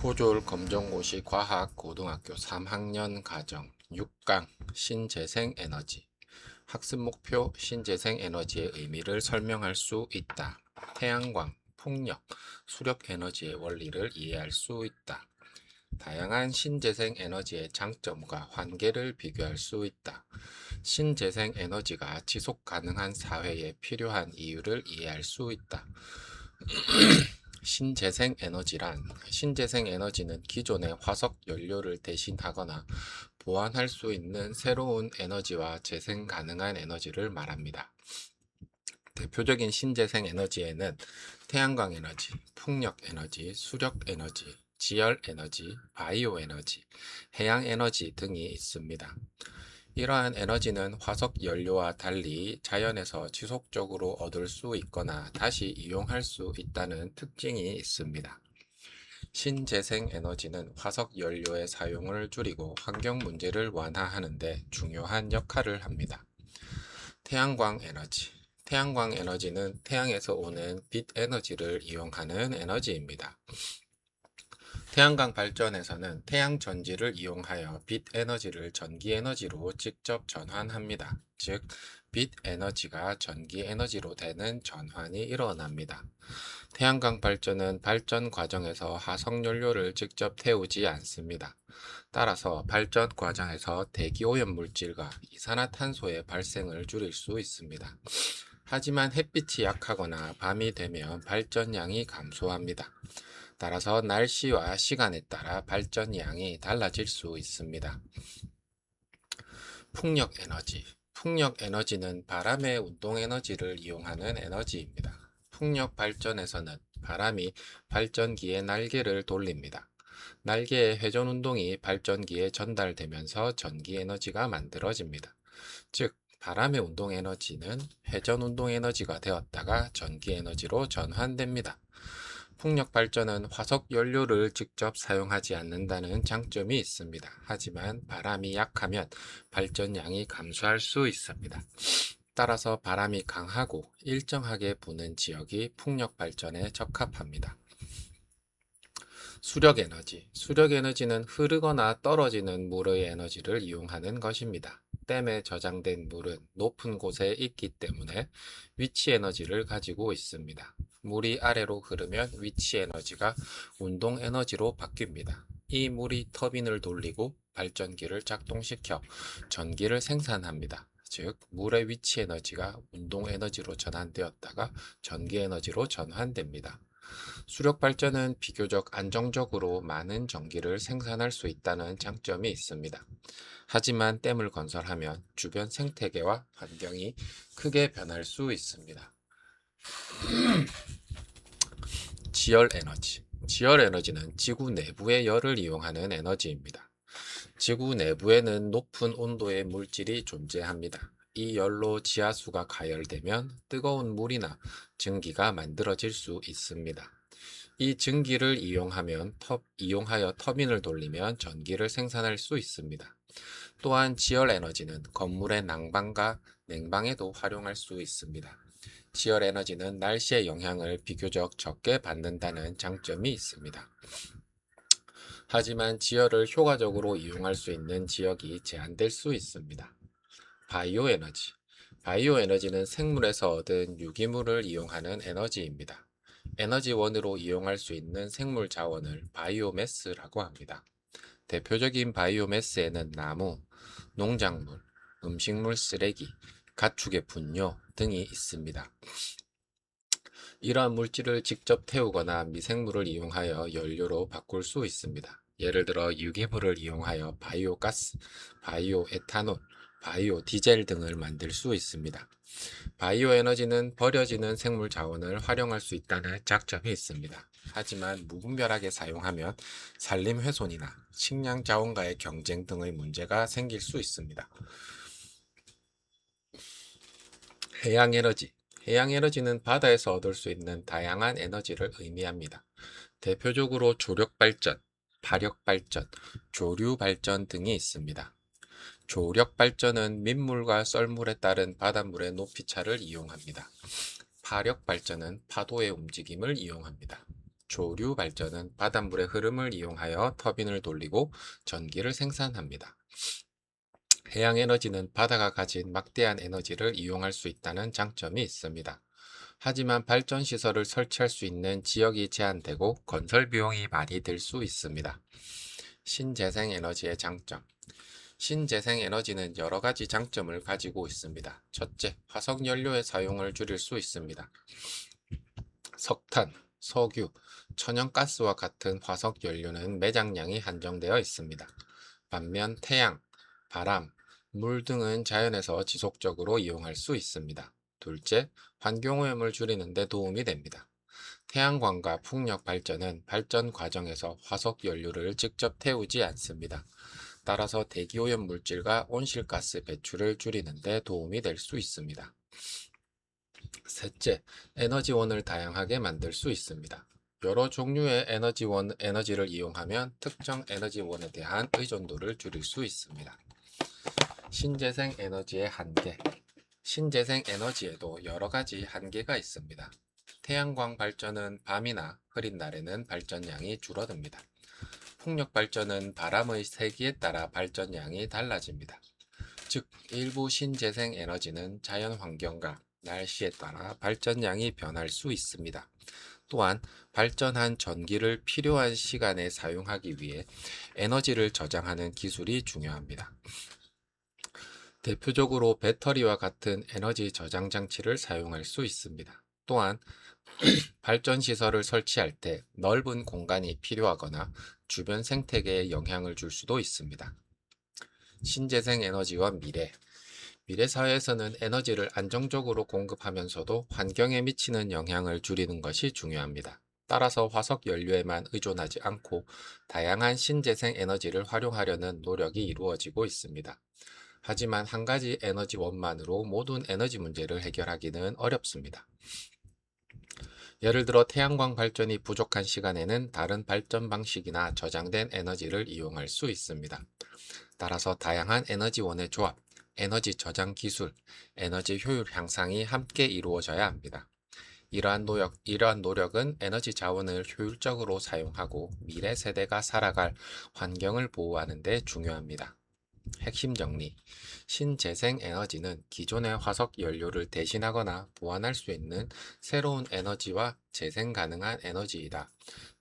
고졸 검정고시 과학 고등학교 3학년 과정 6강 신재생 에너지. 학습 목표: 신재생 에너지의 의미를 설명할 수 있다. 태양광, 풍력, 수력 에너지의 원리를 이해할 수 있다. 다양한 신재생 에너지의 장점과 한계를 비교할 수 있다. 신재생 에너지가 지속 가능한 사회에 필요한 이유를 이해할 수 있다. 신재생 에너지는 기존의 화석 연료를 대신하거나 보완할 수 있는 새로운 에너지와 재생 가능한 에너지를 말합니다. 대표적인 신재생 에너지에는 태양광 에너지, 풍력 에너지, 수력 에너지, 지열 에너지, 바이오 에너지, 해양 에너지 등이 있습니다. 이러한 에너지는 화석 연료와 달리 자연에서 지속적으로 얻을 수 있거나 다시 이용할 수 있다는 특징이 있습니다. 신재생 에너지는 화석 연료의 사용을 줄이고 환경 문제를 완화하는 데 중요한 역할을 합니다. 태양광 에너지는 태양에서 오는 빛 에너지를 이용하는 에너지입니다. 태양광 발전에서는 태양 전지를 이용하여 빛 에너지를 전기 에너지로 직접 전환합니다. 즉, 빛 에너지가 전기 에너지로 되는 전환이 일어납니다. 태양광 발전은 발전 과정에서 화석 연료를 직접 태우지 않습니다. 따라서 발전 과정에서 대기 오염 물질과 이산화탄소의 발생을 줄일 수 있습니다. 하지만 햇빛이 약하거나 밤이 되면 발전량이 감소합니다. 따라서 날씨와 시간에 따라 발전량이 달라질 수 있습니다. 풍력 에너지는 바람의 운동 에너지를 이용하는 에너지입니다. 풍력 발전에서는 바람이 발전기의 날개를 돌립니다. 날개의 회전 운동이 발전기에 전달되면서 전기 에너지가 만들어집니다. 즉, 바람의 운동 에너지는 회전 운동 에너지가 되었다가 전기 에너지로 전환됩니다. 풍력 발전은 화석 연료를 직접 사용하지 않는다는 장점이 있습니다. 하지만 바람이 약하면 발전량이 감소할 수 있습니다. 따라서 바람이 강하고 일정하게 부는 지역이 풍력 발전에 적합합니다. 수력 에너지는 흐르거나 떨어지는 물의 에너지를 이용하는 것입니다. 댐에 저장된 물은 높은 곳에 있기 때문에 위치 에너지를 가지고 있습니다. 물이 아래로 흐르면 위치 에너지가 운동 에너지로 바뀝니다. 이 물이 터빈을 돌리고 발전기를 작동시켜 전기를 생산합니다. 즉, 물의 위치 에너지가 운동 에너지로 전환되었다가 전기 에너지로 전환됩니다. 수력 발전은 비교적 안정적으로 많은 전기를 생산할 수 있다는 장점이 있습니다. 하지만 댐을 건설하면 주변 생태계와 환경이 크게 변할 수 있습니다. 지열 에너지는 지구 내부의 열을 이용하는 에너지입니다. 지구 내부에는 높은 온도의 물질이 존재합니다. 이 열로 지하수가 가열되면 뜨거운 물이나 증기가 만들어질 수 있습니다. 이 증기를 이용하여 터빈을 돌리면 전기를 생산할 수 있습니다. 또한 지열 에너지는 건물의 난방과 냉방에도 활용할 수 있습니다. 지열 에너지는 날씨의 영향을 비교적 적게 받는다는 장점이 있습니다. 하지만 지열을 효과적으로 이용할 수 있는 지역이 제한될 수 있습니다. 바이오 에너지는 생물에서 얻은 유기물을 이용하는 에너지입니다. 에너지원으로 이용할 수 있는 생물 자원을 바이오매스라고 합니다. 대표적인 바이오매스에는 나무, 농작물, 음식물 쓰레기, 가축의 분뇨 등이 있습니다. 이러한 물질을 직접 태우거나 미생물을 이용하여 연료로 바꿀 수 있습니다. 예를 들어 유기물을 이용하여 바이오가스, 바이오에탄올, 바이오 디젤 등을 만들 수 있습니다. 바이오 에너지는 버려지는 생물 자원을 활용할 수 있다는 장점이 있습니다. 하지만 무분별하게 사용하면 산림 훼손이나 식량 자원과의 경쟁 등의 문제가 생길 수 있습니다. 해양 에너지는 바다에서 얻을 수 있는 다양한 에너지를 의미합니다. 대표적으로 조력 발전, 발력 발전, 조류 발전 등이 있습니다. 조력 발전은 민물과 썰물에 따른 바닷물의 높이차를 이용합니다. 파력 발전은 파도의 움직임을 이용합니다. 조류 발전은 바닷물의 흐름을 이용하여 터빈을 돌리고 전기를 생산합니다. 해양 에너지는 바다가 가진 막대한 에너지를 이용할 수 있다는 장점이 있습니다. 하지만 발전 시설을 설치할 수 있는 지역이 제한되고 건설 비용이 많이 들 수 있습니다. 신재생 에너지의 장점. 신재생 에너지는 여러 가지 장점을 가지고 있습니다. 첫째, 화석 연료의 사용을 줄일 수 있습니다. 석탄, 석유, 천연가스와 같은 화석 연료는 매장량이 한정되어 있습니다. 반면 태양, 바람, 물 등은 자연에서 지속적으로 이용할 수 있습니다. 둘째, 환경오염을 줄이는 데 도움이 됩니다. 태양광과 풍력 발전은 발전 과정에서 화석 연료를 직접 태우지 않습니다. 따라서 대기오염 물질과 온실가스 배출을 줄이는 데 도움이 될 수 있습니다. 셋째, 에너지원을 다양하게 만들 수 있습니다. 여러 종류의 에너지를 이용하면 특정 에너지원에 대한 의존도를 줄일 수 있습니다. 신재생 에너지의 한계. 신재생 에너지에도 여러 가지 한계가 있습니다. 태양광 발전은 밤이나 흐린 날에는 발전량이 줄어듭니다. 풍력 발전은 바람의 세기에 따라 발전량이 달라집니다. 즉, 일부 신재생 에너지는 자연 환경과 날씨에 따라 발전량이 변할 수 있습니다. 또한 발전한 전기를 필요한 시간에 사용하기 위해 에너지를 저장하는 기술이 중요합니다. 대표적으로 배터리와 같은 에너지 저장 장치를 사용할 수 있습니다. 또한 발전 시설을 설치할 때 넓은 공간이 필요하거나 주변 생태계에 영향을 줄 수도 있습니다. 신재생 에너지와 미래. 미래 사회에서는 에너지를 안정적으로 공급하면서도 환경에 미치는 영향을 줄이는 것이 중요합니다. 따라서 화석 연료에만 의존하지 않고 다양한 신재생 에너지를 활용하려는 노력이 이루어지고 있습니다. 하지만 한 가지 에너지원만으로 모든 에너지 문제를 해결하기는 어렵습니다. 예를 들어 태양광 발전이 부족한 시간에는 다른 발전 방식이나 저장된 에너지를 이용할 수 있습니다. 따라서 다양한 에너지원의 조합, 에너지 저장 기술, 에너지 효율 향상이 함께 이루어져야 합니다. 이러한 노력은 에너지 자원을 효율적으로 사용하고 미래 세대가 살아갈 환경을 보호하는 데 중요합니다. 핵심 정리. 신재생 에너지는 기존의 화석 연료를 대신하거나 보완할 수 있는 새로운 에너지와 재생 가능한 에너지이다.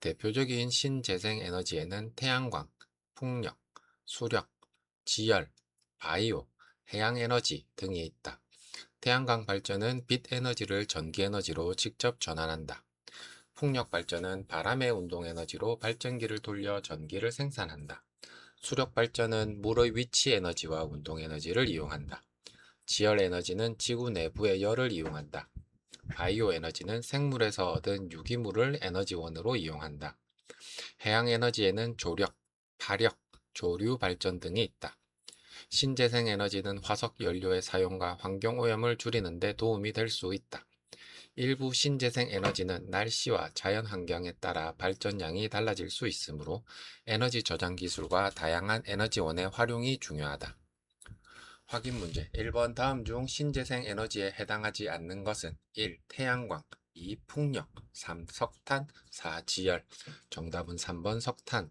대표적인 신재생 에너지에는 태양광, 풍력, 수력, 지열, 바이오, 해양 에너지 등이 있다. 태양광 발전은 빛 에너지를 전기 에너지로 직접 전환한다. 풍력 발전은 바람의 운동 에너지로 발전기를 돌려 전기를 생산한다. 수력 발전은 물의 위치 에너지와 운동 에너지를 이용한다. 지열 에너지는 지구 내부의 열을 이용한다. 바이오 에너지는 생물에서 얻은 유기물을 에너지원으로 이용한다. 해양 에너지에는 조력, 발력, 조류 발전 등이 있다. 신재생 에너지는 화석 연료의 사용과 환경 오염을 줄이는 데 도움이 될 수 있다. 일부 신재생 에너지는 날씨와 자연 환경에 따라 발전량이 달라질 수 있으므로 에너지 저장 기술과 다양한 에너지원의 활용이 중요하다. 확인 문제 1번 다음 중 신재생 에너지에 해당하지 않는 것은 1. 태양광 2. 풍력 3. 석탄 4. 지열 정답은 3번 석탄.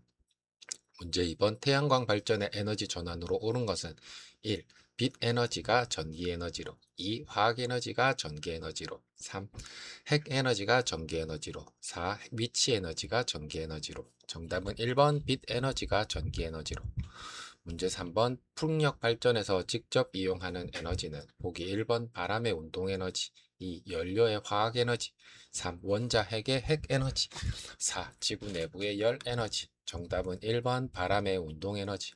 문제 2번 태양광 발전의 에너지 전환으로 옳은 것은 1. 빛 에너지가 전기 에너지로 2. 화학 에너지가 전기 에너지로 3. 핵 에너지가 전기 에너지로 4. 위치 에너지가 전기 에너지로 정답은 1번 빛 에너지가 전기 에너지로 문제 3번 풍력 발전에서 직접 이용하는 에너지는 보기 1번 바람의 운동 에너지 2. 연료의 화학 에너지 3. 원자 핵의 핵 에너지 4. 지구 내부의 열 에너지 정답은 1번 바람의 운동 에너지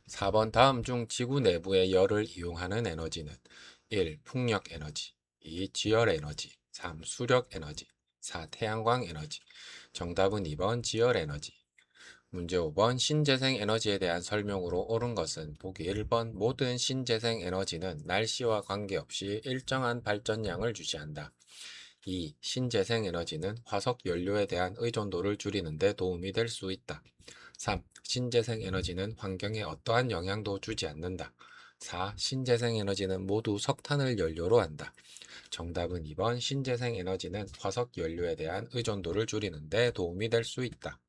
4번 다음 중 지구 내부의 열을 이용하는 에너지는 1. 풍력 에너지 2. 지열 에너지 3. 수력 에너지 4. 태양광 에너지 정답은 2번 지열 에너지 문제 5번 신재생 에너지에 대한 설명으로 옳은 것은 보기 1번 모든 신재생 에너지는 날씨와 관계없이 일정한 발전량을 유지한다. 2. 신재생 에너지는 화석 연료에 대한 의존도를 줄이는 데 도움이 될 수 있다. 3. 신재생 에너지는 환경에 어떠한 영향도 주지 않는다. 4. 신재생 에너지는 모두 석탄을 연료로 한다. 정답은 2번 신재생 에너지는 화석 연료에 대한 의존도를 줄이는 데 도움이 될 수 있다.